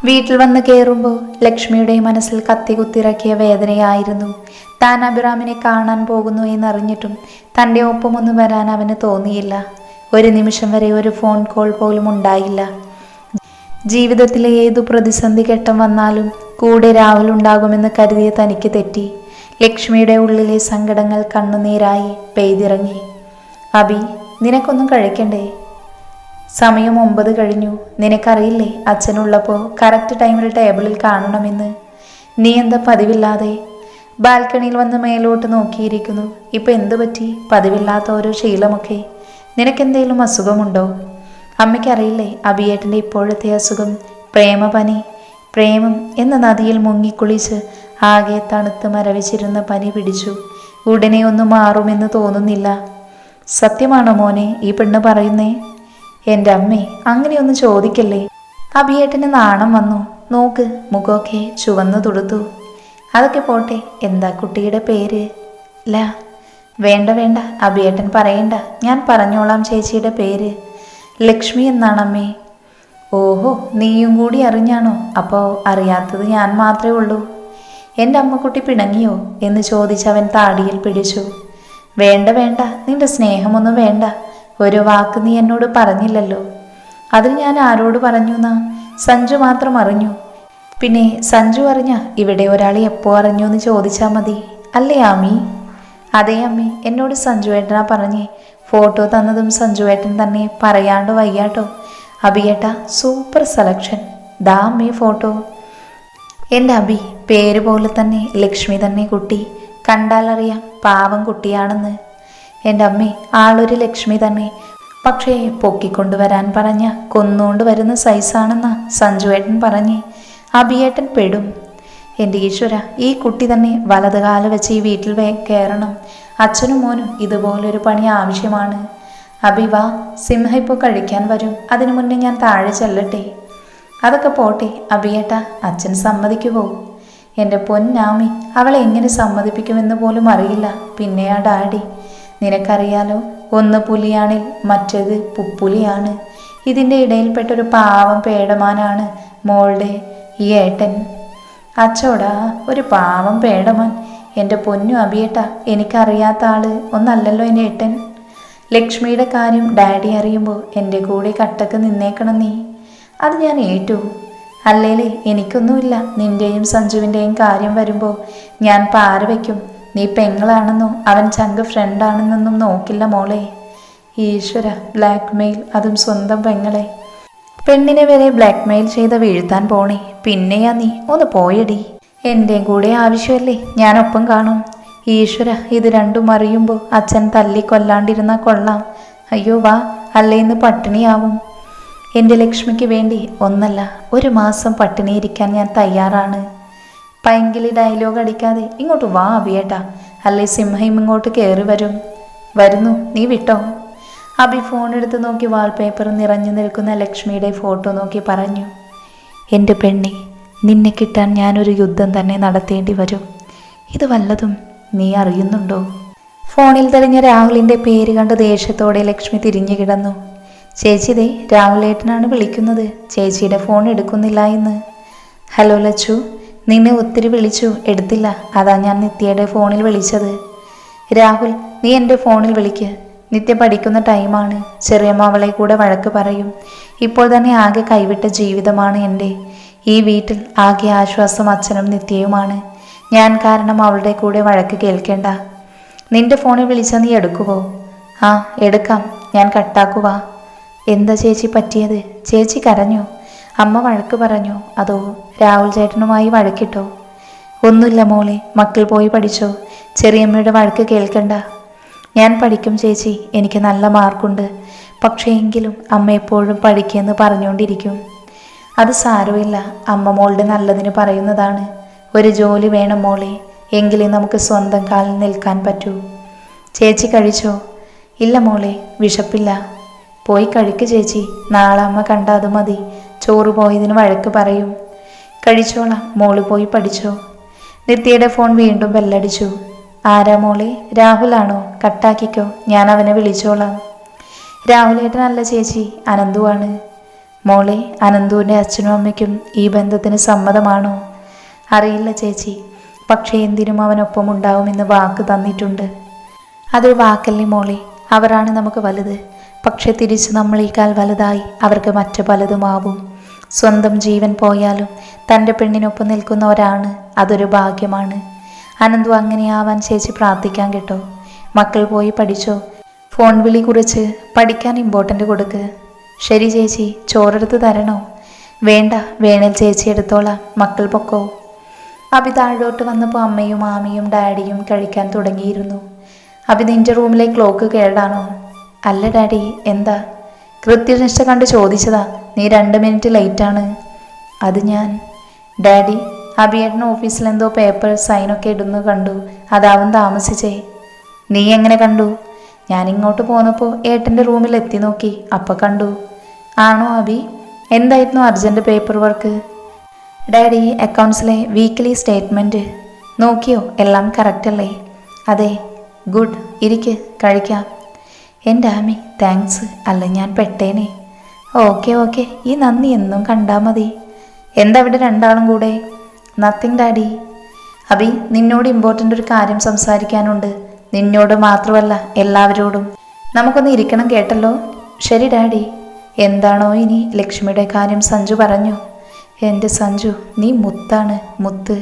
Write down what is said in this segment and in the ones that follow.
വീട്ടിൽ വന്ന് കയറുമ്പോൾ ലക്ഷ്മിയുടെ മനസ്സിൽ കത്തികുത്തിറക്കിയ വേദനയായിരുന്നു. താൻ അഭിറാമിനെ കാണാൻ പോകുന്നു എന്നറിഞ്ഞിട്ടും തൻ്റെ ഒപ്പമൊന്നും വരാൻ അവന് തോന്നിയില്ല. ഒരു നിമിഷം വരെ ഒരു ഫോൺ കോൾ പോലും ഉണ്ടായില്ല. ജീവിതത്തിലെ ഏതു പ്രതിസന്ധി ഘട്ടം വന്നാലും കൂടെ രാഹുൽ ഉണ്ടാകുമെന്ന് കരുതിയ തനിക്ക് തെറ്റി. ലക്ഷ്മിയുടെ ഉള്ളിലെ സങ്കടങ്ങൾ കണ്ണുനീരായി പെയ്തിറങ്ങി. അബി, നിനക്കൊന്നും കഴിക്കണ്ടേ? സമയം 9 കഴിഞ്ഞു. നിനക്കറിയില്ലേ അച്ഛനുള്ളപ്പോൾ കറക്റ്റ് ടൈമിൽ ടേബിളിൽ കാണണമെന്ന്? നീ എന്താ പതിവില്ലാതെ? ബാൽക്കണിയിൽ വന്ന് മേലോട്ട് നോക്കിയിരിക്കുന്നു. ഇപ്പം എന്തു പറ്റി? പതിവില്ലാത്ത ഓരോ ശീലമൊക്കെ. നിനക്കെന്തേലും അസുഖമുണ്ടോ? അമ്മയ്ക്കറിയില്ലേ അബിയേട്ടൻ്റെ ഇപ്പോഴത്തെ അസുഖം? പ്രേമപനി. പ്രേമം എന്ന നദിയിൽ മുങ്ങിക്കുളിച്ച് ആകെ തണുത്ത് മരവിച്ചിരുന്ന പനി പിടിച്ചു. ഉടനെ ഒന്നും മാറുമെന്ന് തോന്നുന്നില്ല. സത്യമാണോ മോനെ ഈ പെണ്ണ് പറയുന്നേ? എൻ്റെ അമ്മേ, അങ്ങനെയൊന്നും ചോദിക്കല്ലേ. അബിയേട്ടന് നാണം വന്നു. നോക്ക്, മുഖമൊക്കെ ചുവന്നു തുടുത്തു. അതൊക്കെ പോട്ടെ, എന്താ കുട്ടിയുടെ പേര്? വേണ്ട വേണ്ട, അബിയേട്ടൻ പറയണ്ട, ഞാൻ പറഞ്ഞോളാം ചേച്ചിയുടെ പേര്. ലക്ഷ്മി എന്നാണമ്മേ. ഓഹോ, നീയും കൂടി അറിഞ്ഞാണോ? അപ്പോൾ അറിയാത്തത് ഞാൻ മാത്രമേ ഉള്ളൂ. എൻ്റെ അമ്മക്കുട്ടി പിണങ്ങിയോ എന്ന് ചോദിച്ചവൻ താടിയിൽ പിടിച്ചു. വേണ്ട വേണ്ട, നിന്റെ സ്നേഹമൊന്നും വേണ്ട. ഒരു വാക്ക് നീ എന്നോട് പറഞ്ഞില്ലല്ലോ. അതിൽ ഞാൻ ആരോട് പറഞ്ഞു എന്നാ? സഞ്ജു മാത്രം അറിഞ്ഞു. പിന്നെ സഞ്ജു അറിഞ്ഞ ഇവിടെ ഒരാൾ എപ്പോൾ അറിഞ്ഞു എന്ന് ചോദിച്ചാൽ മതി അല്ലേ ആമി? അതേ അമ്മി, എന്നോട് സഞ്ജുവേട്ടനാ പറഞ്ഞേ. ഫോട്ടോ തന്നതും സഞ്ജുവേട്ടൻ തന്നെ, പറയാണ്ട് വയ്യാട്ടോ. അബിയേട്ട സൂപ്പർ സെലക്ഷൻ. ദാ അമ്മി ഫോട്ടോ. എൻ്റെ അബി, പേര് പോലെ തന്നെ ലക്ഷ്മി തന്നെ കുട്ടി. കണ്ടാലറിയാം പാവം കുട്ടിയാണെന്ന്. എൻ്റെ അമ്മേ, ആളൊരു ലക്ഷ്മി തന്നെ. പക്ഷേ പൊക്കിക്കൊണ്ടുവരാൻ പറഞ്ഞ കൊന്നുകൊണ്ട് വരുന്ന സൈസാണെന്നാ സഞ്ജുവേട്ടൻ പറഞ്ഞേ. അബിയേട്ടൻ പെടും. എൻ്റെ ഈശ്വര, ഈ കുട്ടി തന്നെ വലത് കാല് വെച്ച് ഈ വീട്ടിൽ കയറണം. അച്ഛനും മോനും ഇതുപോലൊരു പണി ആവശ്യമാണ്. അബി വാ, സിംഹ ഇപ്പോൾ കഴിക്കാൻ വരും. അതിനു മുന്നേ ഞാൻ താഴെ ചെല്ലട്ടെ. അതൊക്കെ പോട്ടെ അബിയേട്ട, അച്ഛൻ സമ്മതിക്കുമോ? എൻ്റെ പൊന്നാമി, അവളെ എങ്ങനെ സമ്മതിപ്പിക്കുമെന്ന് പോലും അറിയില്ല. പിന്നെ ആ ഡാഡി, നിനക്കറിയാലോ, ഒന്ന് പുലിയാണിൽ മറ്റേത് പുപ്പുലിയാണ്. ഇതിൻ്റെ ഇടയിൽപ്പെട്ടൊരു പാവം പേടമാനാണ് മോളുടെ ഈ ഏട്ടൻ. അച്ചോടാ, ഒരു പാവം പേടമാൻ. എൻ്റെ പൊന്നു അബിയേട്ട, എനിക്കറിയാത്ത ആള് ഒന്നല്ലല്ലോ എൻ്റെ ഏട്ടൻ. ലക്ഷ്മിയുടെ കാര്യം ഡാഡി അറിയുമ്പോൾ എൻ്റെ കൂടെ കട്ടക്ക് നിന്നേക്കണം നീ. അത് ഞാൻ ഏറ്റു. അല്ലേലേ എനിക്കൊന്നുമില്ല. നിൻ്റെയും സഞ്ജുവിൻ്റെയും കാര്യം വരുമ്പോൾ ഞാൻ പാര വയ്ക്കും. നീ പെങ്ങളാണെന്നോ അവൻ ചങ്ക് ഫ്രണ്ടാണെന്നൊന്നും നോക്കില്ല മോളെ. ഈശ്വര, ബ്ലാക്ക് മെയിൽ, അതും സ്വന്തം പെങ്ങളെ. പെണ്ണിനെ വരെ ബ്ലാക്ക് മെയിൽ ചെയ്ത വീഴ്ത്താൻ പോണേ. പിന്നെയാ നീ? ഒന്ന് പോയടി. എൻ്റെയും കൂടെ ആവശ്യമല്ലേ, ഞാനൊപ്പം കാണും. ഈശ്വര, ഇത് രണ്ടും അറിയുമ്പോൾ അച്ഛൻ തല്ലിക്കൊല്ലാണ്ടിരുന്നാ കൊള്ളാം. അയ്യോ വാ, അല്ലേ ഇന്ന് പട്ടിണിയാവും. എൻ്റെ ലക്ഷ്മിക്ക് വേണ്ടി ഒന്നല്ല, 1 മാസം പട്ടിണിയിരിക്കാൻ ഞാൻ തയ്യാറാണ്. പൈങ്കിളി ഡയലോഗ് അടിക്കാതെ ഇങ്ങോട്ട് വാ അബിയേട്ട, അല്ലേ സിംഹയും ഇങ്ങോട്ട് കയറി വരും. വരുന്നു, നീ വിട്ടോ. അബി ഫോൺ എടുത്ത് നോക്കി വാൾപേപ്പർ നിറഞ്ഞു നിൽക്കുന്ന ലക്ഷ്മിയുടെ ഫോട്ടോ നോക്കി പറഞ്ഞു. എൻ്റെ പെണ്ണെ, നിന്നെ കിട്ടാൻ ഞാനൊരു യുദ്ധം തന്നെ നടത്തേണ്ടി വരും. ഇത് വല്ലതും നീ അറിയുന്നുണ്ടോ? ഫോണിൽ തെളിഞ്ഞ രാഹുലിൻ്റെ പേര് കണ്ട് ദേഷ്യത്തോടെ ലക്ഷ്മി തിരിഞ്ഞു കിടന്നു. ചേച്ചി ദേ രാഹുലേട്ടനാണ് വിളിക്കുന്നത്. ചേച്ചിയുടെ ഫോൺ എടുക്കുന്നില്ല എന്ന്. ഹലോ ലച്ചു, നിന്നെ ഒത്തിരി വിളിച്ചു, എടുത്തില്ല. അതാ ഞാൻ നിത്യയുടെ ഫോണിൽ വിളിച്ചത്. രാഹുൽ, നീ എൻ്റെ ഫോണിൽ വിളിക്ക്. നിത്യ പഠിക്കുന്ന ടൈമാണ്. ചെറിയമ്മ അവളെ കൂടെ വഴക്ക് പറയും. ഇപ്പോൾ തന്നെ ആകെ കൈവിട്ട ജീവിതമാണ് എൻ്റെ. ഈ വീട്ടിൽ ആകെ ആശ്വാസം അച്ഛനും നിത്യയുമാണ്. ഞാൻ കാരണം അവളുടെ കൂടെ വഴക്ക് കേൾക്കേണ്ട. നിന്റെ ഫോണിൽ വിളിച്ചാൽ നീ എടുക്കുവോ? ആ എടുക്കാം, ഞാൻ കട്ടാക്കുവാ. എന്താ ചേച്ചി പറ്റിയത്? ചേച്ചി കരഞ്ഞോ? അമ്മ വഴക്ക് പറഞ്ഞോ? അതോ രാഹുൽ ചേട്ടനുമായി വഴക്കിട്ടോ? ഒന്നുമില്ല മോളെ, മക്കൾ പോയി പഠിച്ചോ. ചെറിയമ്മയുടെ വഴക്ക് കേൾക്കണ്ട. ഞാൻ പഠിക്കും ചേച്ചി, എനിക്ക് നല്ല മാർക്കുണ്ട്. പക്ഷേ എങ്കിലും അമ്മ എപ്പോഴും പഠിക്കുമെന്ന് പറഞ്ഞുകൊണ്ടിരിക്കും. അത് സാരമില്ല, അമ്മ മോളുടെ നല്ലതിന് പറയുന്നതാണ്. ഒരു ജോലി വേണം മോളെ, എങ്കിലേ നമുക്ക് സ്വന്തം കാലിൽ നിൽക്കാൻ പറ്റൂ. ചേച്ചി കഴിച്ചോ? ഇല്ല മോളെ, വിശപ്പില്ല. പോയി കഴിക്ക് ചേച്ചി, നാളെ അമ്മ കണ്ട അത് മതി. ചോറ് പോയതിന് വഴക്ക് പറയും. കഴിച്ചോളാം, മോള് പോയി പഠിച്ചോ. നിത്യയുടെ ഫോൺ വീണ്ടും ബെല്ലടിച്ചു. ആരാ മോളെ? രാഹുലാണോ? കട്ടാക്കിക്കോ, ഞാൻ അവനെ വിളിച്ചോളാം. രാഹുലേട്ടനല്ല ചേച്ചി, അനന്തുവാണ്. മോളെ, അനന്തുവിൻ്റെ അച്ഛനും അമ്മയ്ക്കും ഈ ബന്ധത്തിന് സമ്മതമാണോ? അറിയില്ല ചേച്ചി, പക്ഷേ എന്തിനും അവനൊപ്പം ഉണ്ടാവുമെന്ന് വാക്ക് തന്നിട്ടുണ്ട്. അതൊരു വാക്കല്ലേ മോളെ, അവരാണ് നമുക്ക് വലുത്. പക്ഷെ തിരിച്ച് നമ്മളേക്കാൾ വലുതായി അവർക്ക് മറ്റു പലതുമാവും. സ്വന്തം ജീവൻ പോയാലും തൻ്റെ പെണ്ണിനൊപ്പം നിൽക്കുന്നവരാണ്, അതൊരു ഭാഗ്യമാണ്. അനന്തു അങ്ങനെയാവാൻ ചേച്ചി പ്രാർത്ഥിക്കാൻ കേട്ടോ. മക്കൾ പോയി പഠിച്ചോ, ഫോൺ വിളി കുറിച്ച് പഠിക്കാൻ ഇമ്പോർട്ടൻ്റ് കൊടുക്ക്. ശരി ചേച്ചി, ചോറെടുത്ത് തരണോ? വേണ്ട, വേണേൽ ചേച്ചി എടുത്തോളാം, മക്കൾ പൊക്കോ. അഭി താഴോട്ട് വന്നപ്പോൾ അമ്മയും മാമിയും ഡാഡിയും കഴിക്കാൻ തുടങ്ങിയിരുന്നു. അഭി, നിന്റെ റൂമിലെ ക്ലോക്ക് കേടാണോ? അല്ല ഡാഡി, എന്താ? കൃത്യനിഷ്ഠ കണ്ട് ചോദിച്ചതാ, നീ 2 മിനിറ്റ് ലേറ്റാണ്. അത് ഞാൻ ഡാഡി, അഭിയേട്ടൻ ഓഫീസിൽ എന്തോ പേപ്പർ സൈനൊക്കെ ഇടുന്നു കണ്ടു, അതാവും താമസിച്ചേ. നീ എങ്ങനെ കണ്ടു? ഞാനിങ്ങോട്ട് പോന്നപ്പോൾ ഏട്ടൻ്റെ റൂമിൽ എത്തി നോക്കി, അപ്പം കണ്ടു. ആണോ അഭി? എന്തായിരുന്നു അർജൻറ്റ് പേപ്പർ വർക്ക്? ഡാഡി, അക്കൗണ്ട്സിലെ വീക്ക്ലി സ്റ്റേറ്റ്മെൻറ്റ് നോക്കിയോ? എല്ലാം കറക്റ്റല്ലേ? അതെ. ഗുഡ്, ഇരിക്ക്, കഴിക്കാം. എൻ്റെ ആമി, താങ്ക്സ്, അല്ല ഞാൻ പെട്ടേനെ. ഓക്കെ ഓക്കെ, ഈ നന്ദി എന്നും കണ്ടാൽ മതി. എന്താ ഇവിടെ രണ്ടാളും കൂടെ? Nothing daddy. അഭി, നിന്നോട് ഇമ്പോർട്ടൻ്റ് ഒരു കാര്യം സംസാരിക്കാനുണ്ട്. നിന്നോട് മാത്രമല്ല, എല്ലാവരോടും. നമുക്കൊന്ന് ഇരിക്കണം, കേട്ടല്ലോ? ശരി ഡാഡി. എന്താണോ ഇനി ലക്ഷ്മിയുടെ കാര്യം സഞ്ജു പറഞ്ഞു. എൻ്റെ സഞ്ജു, നീ മുത്താണ്, മുത്ത്.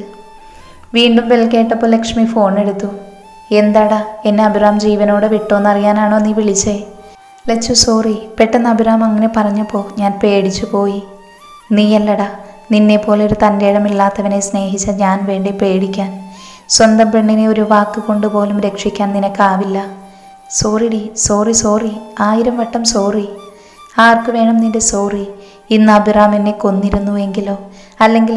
വീണ്ടും ബെൽ കേട്ടപ്പോൾ ലക്ഷ്മി ഫോൺ എടുത്തു. എന്താടാ, എന്നെ അഭിറാം ജീവനോടെ വിട്ടോന്നറിയാനാണോ നീ വിളിച്ചേ? ലച്ചു, സോറി, പെട്ടെന്ന് അഭിറാം അങ്ങനെ പറഞ്ഞപ്പോൾ ഞാൻ പേടിച്ചു പോയി. നീയല്ലടാ, നിന്നെപ്പോലെ ഒരു തൻ്റെ ഇടമില്ലാത്തവനെ സ്നേഹിച്ച ഞാൻ വേണ്ടി പേടിക്കാൻ. സ്വന്തം പെണ്ണിനെ ഒരു വാക്ക് കൊണ്ടുപോലും രക്ഷിക്കാൻ നിനക്കാവില്ല. സോറിഡി, സോറി സോറി, 1000 വട്ടം സോറി. ആർക്ക് വേണം നിന്റെ സോറി? ഇന്ന് അഭിറാം എന്നെ കൊന്നിരുന്നുവെങ്കിലോ, അല്ലെങ്കിൽ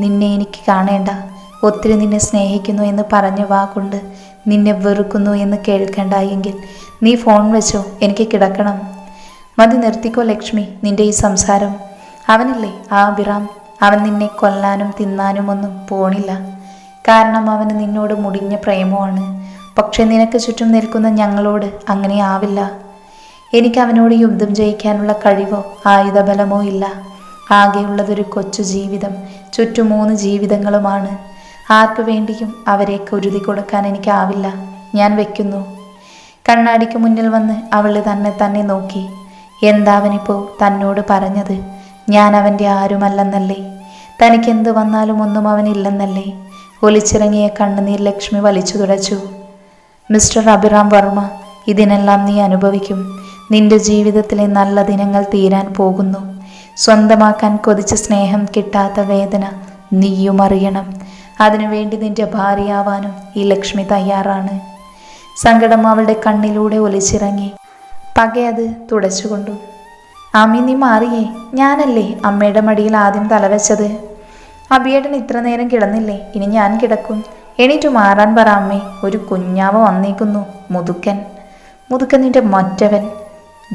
നിന്നെ എനിക്ക് കാണേണ്ട, ഒത്തിരി നിന്നെ സ്നേഹിക്കുന്നു എന്ന് പറഞ്ഞ വാക്കുണ്ട് നിന്നെ വെറുക്കുന്നു എന്ന് കേൾക്കണ്ടായെങ്കിൽ നീ ഫോൺ വെച്ചോ, എനിക്ക് കിടക്കണം. മതി, നിർത്തിക്കോ ലക്ഷ്മി നിന്റെ ഈ സംസാരം. അവനില്ലേ ആ അഭിറാം, അവൻ നിന്നെ കൊല്ലാനും തിന്നാനും ഒന്നും പോണില്ല. കാരണം അവന് നിന്നോട് മുടിഞ്ഞ പ്രേമമാണ്. പക്ഷെ നിനക്ക് ചുറ്റും നിൽക്കുന്ന ഞങ്ങളോട് അങ്ങനെ ആവില്ല. എനിക്ക് അവനോട് യുദ്ധം ജയിക്കാനുള്ള കഴിവോ ആയുധബലമോ ഇല്ല. ആകെയുള്ളതൊരു കൊച്ചു ജീവിതം, ചുറ്റും 3 ജീവിതങ്ങളുമാണ്. ആർക്കു വേണ്ടിയും അവരെ കരുതി കൊടുക്കാൻ എനിക്കാവില്ല. ഞാൻ വെക്കുന്നു. കണ്ണാടിക്ക് മുന്നിൽ വന്ന് അവൾ തന്നെ നോക്കി. എന്താ അവനിപ്പോൾ തന്നോട് പറഞ്ഞത്? ഞാൻ അവൻ്റെ ആരുമല്ലെന്നല്ലേ? തനിക്കെന്ത് വന്നാലും ഒന്നും അവനില്ലെന്നല്ലേ? ഒലിച്ചിറങ്ങിയ കണ്ണുനീർ ലക്ഷ്മി വലിച്ചു തുടച്ചു. മിസ്റ്റർ അഭിറാം വർമ്മ, ഇതിനെല്ലാം നീ അനുഭവിക്കും. നിന്റെ ജീവിതത്തിലെ നല്ല ദിനങ്ങൾ തീരാൻ പോകുന്നു. സ്വന്തമാക്കാൻ കൊതിച്ച സ്നേഹം കിട്ടാത്ത വേദന നീയും അറിയണം. അതിനുവേണ്ടി നിന്റെ ഭാര്യയാവാനും ഈ ലക്ഷ്മി തയ്യാറാണ്. സങ്കടം അവളുടെ കണ്ണിലൂടെ ഒലിച്ചിറങ്ങി. പകയത് തുടച്ചുകൊണ്ടു. ആമി, നീ മാറിയേ. ഞാനല്ലേ അമ്മയുടെ മടിയിൽ ആദ്യം തലവെച്ചത്. അഭിയേട്ടൻ ഇത്ര നേരം കിടന്നില്ലേ? ഇനി ഞാൻ കിടക്കും. എണീറ്റു മാറാൻ പറ അമ്മേ. ഒരു കുഞ്ഞാവ വന്നേക്കുന്നു. മുതുക്കൻ നിന്റെ മറ്റവൻ.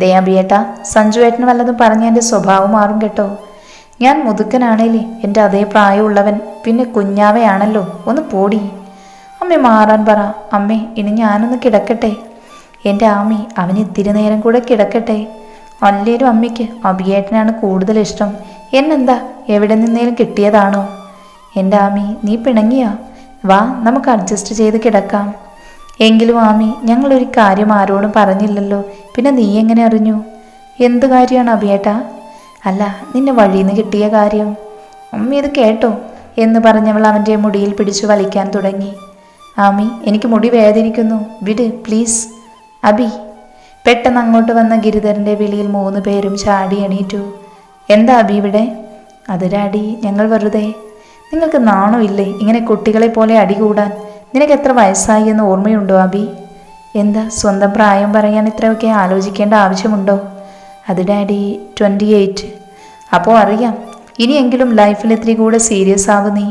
ദേ അഭിയേട്ടാ, സഞ്ജുവേട്ടന് വല്ലതും പറഞ്ഞ എൻ്റെ സ്വഭാവം മാറും കേട്ടോ. ഞാൻ മുതുക്കനാണേലേ എൻ്റെ അതേ പ്രായമുള്ളവൻ, പിന്നെ കുഞ്ഞാവയാണല്ലോ. ഒന്ന് പോടി. അമ്മേ, മാറാൻ പറ അമ്മേ. ഇനി ഞാനൊന്ന് കിടക്കട്ടെ. എൻ്റെ ആമി, അവന് ഇത്തിരി നേരം കൂടെ കിടക്കട്ടെ. അല്ലേലും അമ്മയ്ക്ക് അഭിയേട്ടനാണ് കൂടുതൽ ഇഷ്ടം. എന്നെന്താ, എവിടെ നിന്നേലും കിട്ടിയതാണോ? എൻ്റെ ആമി, നീ പിണങ്ങിയാ? വാ, നമുക്ക് അഡ്ജസ്റ്റ് ചെയ്ത് കിടക്കാം. എങ്കിലും ആമി, ഞങ്ങളൊരു കാര്യം ആരോടും പറഞ്ഞില്ലല്ലോ. പിന്നെ നീ എങ്ങനെ അറിഞ്ഞു? എന്ത് കാര്യമാണ് അഭിയേട്ടാ? അല്ല, നിന്നെ വഴിയിൽ നിന്ന് കിട്ടിയ കാര്യം. അമ്മി ഇത് കേട്ടോ എന്ന് പറഞ്ഞവൾ അവൻ്റെ മുടിയിൽ പിടിച്ചു വലിക്കാൻ തുടങ്ങി. ആമി, എനിക്ക് മുടി വേദനിക്കുന്നു, വിട് പ്ലീസ്. അബി. പെട്ടെന്ന് അങ്ങോട്ട് വന്ന ഗിരിധരൻ്റെ വിളിയിൽ 3 പേരും ചാടി എണീറ്റു. എന്താ അബി ഇവിടെ? അത് ഡാഡി, ഞങ്ങൾ വെറുതെ. നിങ്ങൾക്ക് നാണോ ഇല്ലേ ഇങ്ങനെ കുട്ടികളെ പോലെ അടികൂടാൻ? നിനക്ക് എത്ര വയസ്സായി എന്ന് ഓർമ്മയുണ്ടോ അബി? എന്താ, സ്വന്തം പ്രായം പറയാൻ ഇത്രയൊക്കെ ആലോചിക്കേണ്ട ആവശ്യമുണ്ടോ? അത് ഡാഡി, 28. അപ്പോൾ അറിയാം. ഇനിയെങ്കിലും ലൈഫിൽ ഇത്തിരി കൂടെ സീരിയസ് ആവും നീ.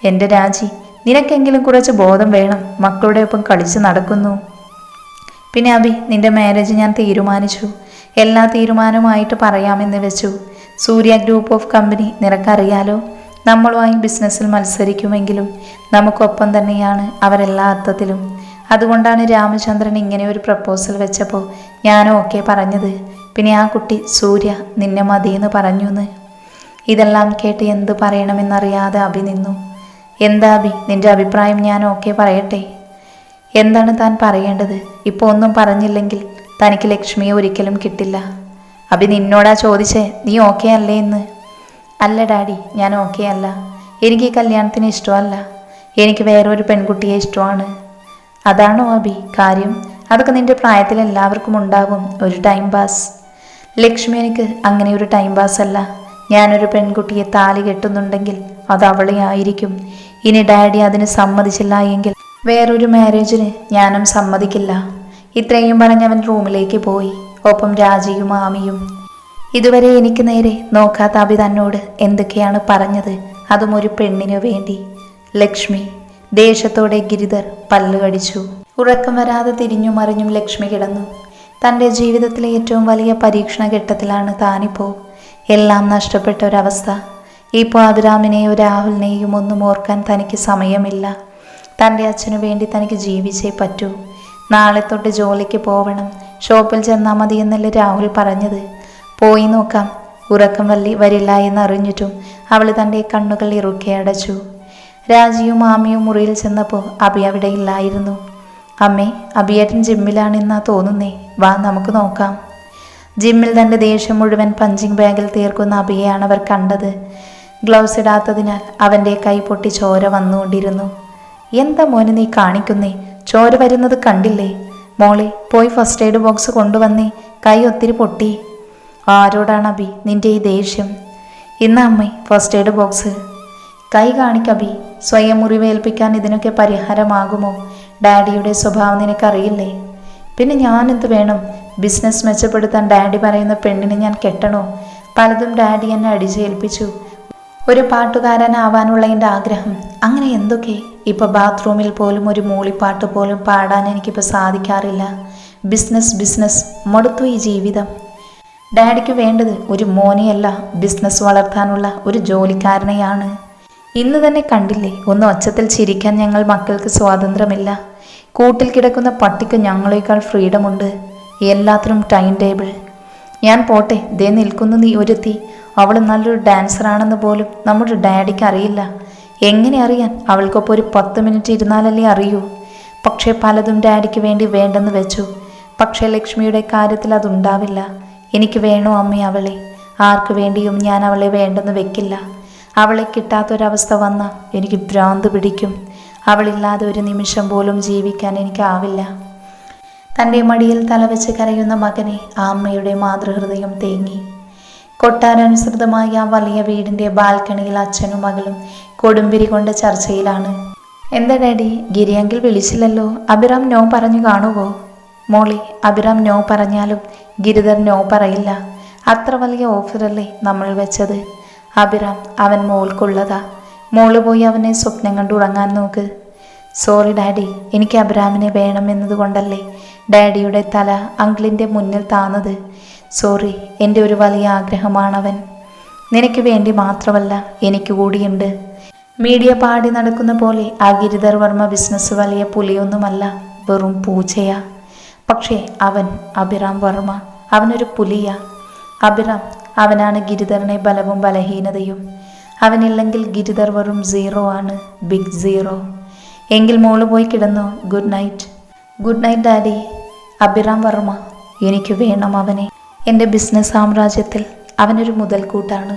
എൻ്റെ രാജി, നിനക്കെങ്കിലും കുറച്ച് ബോധം വേണം. മക്കളുടെ ഒപ്പം കളിച്ച് നടക്കുന്നു. പിന്നെ അബി, നിന്റെ മാരേജ് ഞാൻ തീരുമാനിച്ചു. എല്ലാ തീരുമാനവുമായിട്ട് പറയാമെന്ന് വെച്ചു. സൂര്യ ഗ്രൂപ്പ് ഓഫ് കമ്പനി നിനക്കറിയാലോ. നമ്മളുമായി ബിസിനസ്സിൽ മത്സരിക്കുമെങ്കിലും നമുക്കൊപ്പം തന്നെയാണ് അവരെല്ലാ അർത്ഥത്തിലും. അതുകൊണ്ടാണ് രാമചന്ദ്രൻ ഇങ്ങനെ ഒരു പ്രപ്പോസൽ വെച്ചപ്പോൾ ഞാൻ ഓക്കെ പറഞ്ഞത്. പിന്നെ ആ കുട്ടി സൂര്യ നിന്നെ മതിയെന്ന് പറഞ്ഞുന്ന്. ഇതെല്ലാം കേട്ട് എന്ത് പറയണമെന്നറിയാതെ അഭി നിന്നു. എന്താ അഭി, നിന്റെ അഭിപ്രായം ഞാൻ ഓക്കെ പറയട്ടെ? എന്താണ് താൻ പറയേണ്ടത്? ഇപ്പോൾ ഒന്നും പറഞ്ഞില്ലെങ്കിൽ തനിക്ക് ലക്ഷ്മിയെ ഒരിക്കലും കിട്ടില്ല. അഭി നിന്നോടാ ചോദിച്ചേ, നീ ഓക്കെ അല്ലേ എന്ന്. അല്ല ഡാഡി, ഞാൻ ഓക്കെ അല്ല. എനിക്ക് ഈ കല്യാണത്തിന് ഇഷ്ടമല്ല. എനിക്ക് വേറൊരു പെൺകുട്ടിയെ ഇഷ്ടമാണ്. അതാണോ അഭി കാര്യം? അതൊക്കെ നിന്റെ പ്രായത്തിൽ എല്ലാവർക്കും ഉണ്ടാകും, ഒരു ടൈം പാസ്. ലക്ഷ്മി എനിക്ക് അങ്ങനെ ഒരു ടൈം പാസ് അല്ല. ഞാനൊരു പെൺകുട്ടിയെ താലി കെട്ടുന്നുണ്ടെങ്കിൽ അത് അവളെ ആയിരിക്കും. ഇനി ഡാഡി അതിന് സമ്മതിച്ചില്ല എങ്കിൽ വേറൊരു മാരേജിന് ഞാനും സമ്മതിക്കില്ല. ഇത്രയും പറഞ്ഞവൻ റൂമിലേക്ക് പോയി. ഒപ്പം രാജിയും ആമിയും. ഇതുവരെ എനിക്ക് നേരെ നോക്കാത്ത അഭി തന്നോട് എന്തൊക്കെയാണ് പറഞ്ഞത്, അതും ഒരു പെണ്ണിനു വേണ്ടി. ലക്ഷ്മി. ദേഷ്യത്തോടെ ഗിരിധർ പല്ല് കടിച്ചു. ഉറക്കം വരാതെ തിരിഞ്ഞും മറിഞ്ഞും ലക്ഷ്മി കിടന്നു. തൻ്റെ ജീവിതത്തിലെ ഏറ്റവും വലിയ പരീക്ഷണ ഘട്ടത്തിലാണ് താനിപ്പോൾ. എല്ലാം നഷ്ടപ്പെട്ട ഒരവസ്ഥ. ഇപ്പോൾ അഭിരാമിനെയോ രാഹുലിനെയും ഒന്നും ഓർക്കാൻ തനിക്ക് സമയമില്ല. തൻ്റെ അച്ഛനു വേണ്ടി തനിക്ക് ജീവിച്ചേ പറ്റൂ. നാളെ തൊട്ട് ജോലിക്ക് പോവണം. ഷോപ്പിൽ ചെന്നാൽ മതി എന്നല്ലേ രാഹുൽ പറഞ്ഞത്. പോയി നോക്കാം. ഉറക്കം വരില്ല എന്നറിഞ്ഞിട്ടും അവൾ തൻ്റെ കണ്ണുകൾ ഇറുക്കെ അടച്ചു. രാജിയും ആമിയും മുറിയിൽ ചെന്നപ്പോൾ അഭി അവിടെ ഇല്ലായിരുന്നു. അമ്മേ, അഭിയേട്ടൻ ജിമ്മിലാണെന്നാ തോന്നുന്നേ. വാ നമുക്ക് നോക്കാം. ജിമ്മിൽ തൻ്റെ ദേഷ്യം മുഴുവൻ പഞ്ചിങ് ബാഗിൽ തീർക്കുന്ന അഭിയെയാണ് അവർ കണ്ടത്. ഗ്ലൗസ് ഇടാത്തതിനാൽ അവൻ്റെ കൈ പൊട്ടി ചോര വന്നുകൊണ്ടിരുന്നു. എന്താ മോനെ നീ കാണിക്കുന്നേ? ചോര വരുന്നത് കണ്ടില്ലേ? മോളെ, പോയി ഫസ്റ്റ് എയ്ഡ് ബോക്സ് കൊണ്ടുവന്നേ. കൈ ഒത്തിരി പൊട്ടി. ആരോടാണ് അഭി നിന്റെ ഈ ദേഷ്യം? ഇന്ന് അമ്മേ ഫസ്റ്റ് എയ്ഡ് ബോക്സ്. കൈ കാണിക്കഭി. സ്വയം മുറിവേൽപ്പിക്കാൻ ഇതിനൊക്കെ പരിഹാരമാകുമോ? ഡാഡിയുടെ സ്വഭാവം നിനക്കറിയില്ലേ? പിന്നെ ഞാനെന്ത് വേണം? ബിസിനസ് മെച്ചപ്പെടുത്താൻ ഡാഡി പറയുന്ന പെണ്ണിനെ ഞാൻ കെട്ടണോ? പലതും ഡാഡി എന്നെ അടിച്ചേൽപ്പിച്ചു. ഒരു പാട്ടുകാരനാവാനുള്ള എൻ്റെ ആഗ്രഹം, അങ്ങനെ എന്തൊക്കെ. ഇപ്പോൾ ബാത്റൂമിൽ പോലും ഒരു മൂളിപ്പാട്ട് പോലും പാടാൻ എനിക്കിപ്പോൾ സാധിക്കാറില്ല. ബിസിനസ് മടുത്തു ഈ ജീവിതം. ഡാഡിക്ക് വേണ്ടത് ഒരു മോനെയല്ല, ബിസിനസ് വളർത്താനുള്ള ഒരു ജോലിക്കാരനെയാണ്. ഇന്ന് തന്നെ കണ്ടില്ലേ, ഒന്ന് ഒച്ചത്തിൽ ചിരിക്കാൻ ഞങ്ങൾ മക്കൾക്ക് സ്വാതന്ത്ര്യമില്ല. കൂട്ടിൽ കിടക്കുന്ന പട്ടിക്ക് ഞങ്ങളേക്കാൾ ഫ്രീഡമുണ്ട്. എല്ലാത്തിനും ടൈം ടേബിൾ. ഞാൻ പോട്ടെ, ദേ നിൽക്കുന്നു നീ ഒരുത്തി. അവൾ നല്ലൊരു ഡാൻസറാണെന്ന് പോലും നമ്മുടെ ഡാഡിക്ക് അറിയില്ല. എങ്ങനെ അറിയാൻ? അവൾക്കൊപ്പം ഒരു 10 മിനിറ്റ് ഇരുന്നാലല്ലേ അറിയൂ. പക്ഷേ പലതും ഡാഡിക്ക് വേണ്ടി വേണ്ടെന്ന് വെച്ചു. പക്ഷേ ലക്ഷ്മിയുടെ കാര്യത്തിൽ അതുണ്ടാവില്ല. എനിക്ക് വേണോ അമ്മേ അവളെ? ആർക്കു വേണ്ടിയും ഞാൻ അവളെ വേണ്ടെന്ന് വെക്കില്ല. അവളെ കിട്ടാത്തൊരവസ്ഥ വന്നാൽ എനിക്ക് ഭ്രാന്ത് പിടിക്കും. അവളില്ലാതെ ഒരു നിമിഷം പോലും ജീവിക്കാൻ എനിക്കാവില്ല. തൻ്റെ മടിയിൽ തലവെച്ച് കരയുന്ന മകനെ ആ അമ്മയുടെ മാതൃഹൃദയം തേങ്ങി. കൊട്ടാരനുസൃതമായ ആ വലിയ വീടിൻ്റെ ബാൽക്കണിയിൽ അച്ഛനും മകളും കൊടുമ്പിരി കൊണ്ട് ചർച്ചയിലാണ്. എന്താ ഡാഡി, ഗിരിയെങ്കിൽ വിളിച്ചില്ലല്ലോ? അഭിറാം നോ പറഞ്ഞു കാണുവോ? മോളി, അഭിറാം നോ പറഞ്ഞാലും ഗിരിധർ നോ പറയില്ല. അത്ര വലിയ ഓഫറല്ലേ നമ്മൾ വെച്ചത്. അഭിറാം അവൻ മോൾക്കുള്ളതാ. മോള് പോയി അവനെ സ്വപ്നം കണ്ടുറങ്ങാൻ നോക്ക്. സോറി ഡാഡി, എനിക്ക് അഭിറാമിനെ വേണമെന്നതുകൊണ്ടല്ലേ ഡാഡിയുടെ തല അങ്കിളിൻ്റെ മുന്നിൽ താന്നത്. സോറി, എൻ്റെ ഒരു വലിയ ആഗ്രഹമാണവൻ. നിനക്ക് വേണ്ടി മാത്രമല്ല, എനിക്ക് കൂടിയുണ്ട്. മീഡിയ പാടി നടക്കുന്ന പോലെ ആ ഗിരിധർ വർമ്മ ബിസിനസ് വലിയ പുലിയൊന്നുമല്ല, വെറും പൂച്ചയാ. പക്ഷേ അഭിറാം വർമ്മ, അവനൊരു പുലിയാ. അഭിറാം, അവനാണ് ഗിരിധറിനെ ബലവും ബലഹീനതയും. അവനില്ലെങ്കിൽ ഗിരിധർ വെറും 0 ആണ്, ബിഗ് 0. എങ്കിൽ മോള് പോയി കിടന്നോ. Good night. Good night daddy. Abhiram Varma, എനിക്ക് വേണം അവനെ. എൻ്റെ ബിസിനസ് സാമ്രാജ്യത്തിൽ അവനൊരു മുതൽക്കൂട്ടാണ്.